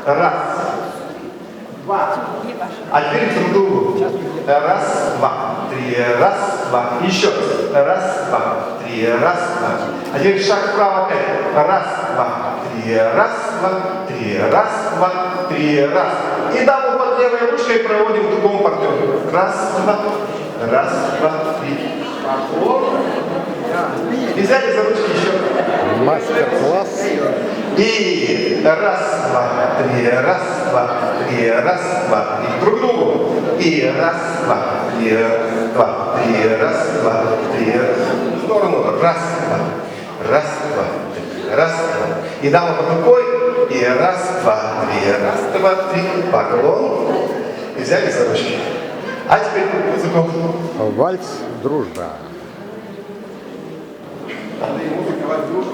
Раз, два. А теперь друг другу. Раз, два, три, раз, два. Еще раз, два, три, раз, два. А теперь шаг вправо опять. Раз, два, три, раз, два, три, раз, два, три, раз. И даму под левой ручкой проводим к другому партнеру. Раз, два, три. И взяли за ручки еще. Мастер-класс. И раз, два, три, раз, два, три, раз, два, три. Друг другу. И раз, два, три, раз, два, три. В сторону. Раз, два, раз, два. И дама под рукой. И раз, два, три. Поклон. И взяли за ручки. А теперь языком. Вальс «Дружба». Надо ему закрывать дружбу.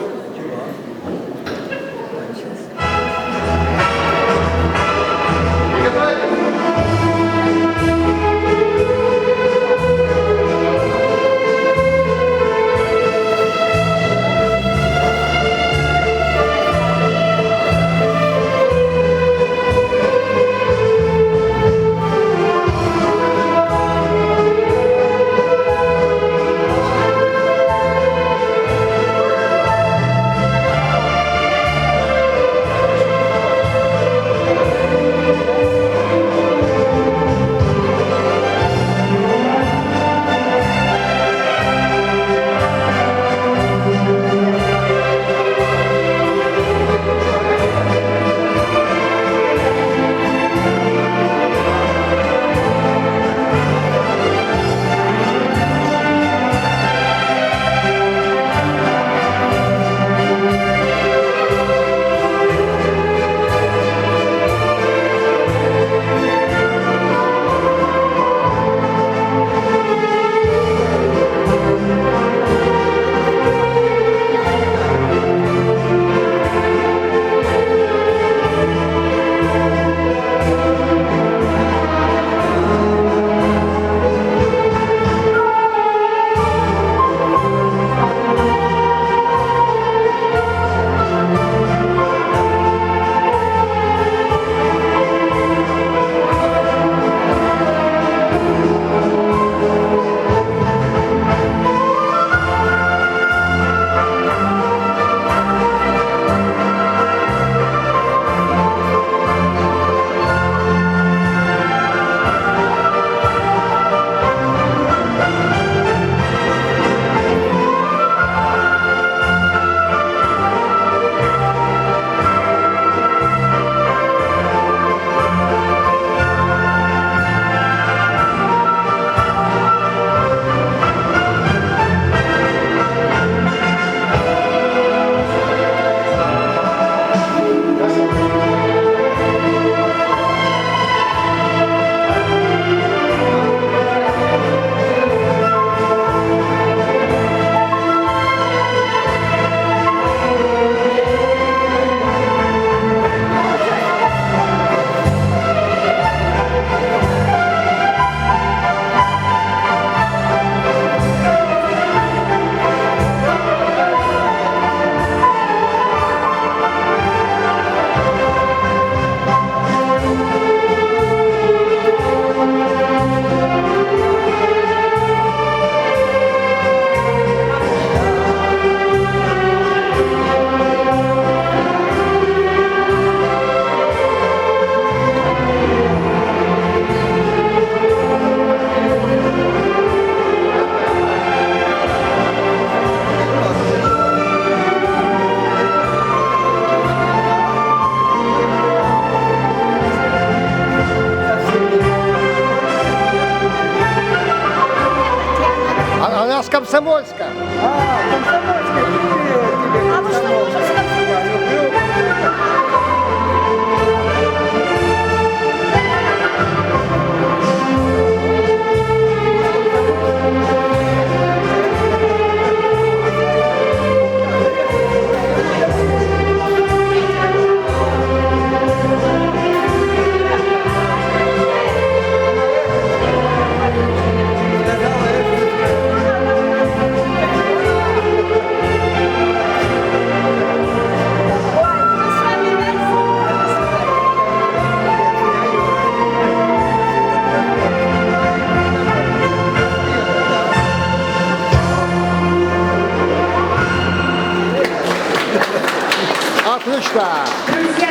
Она с Комсомольска. Комсомольский, тебе А вы что, тоже с Комсомольска? Я люблю. Отлично.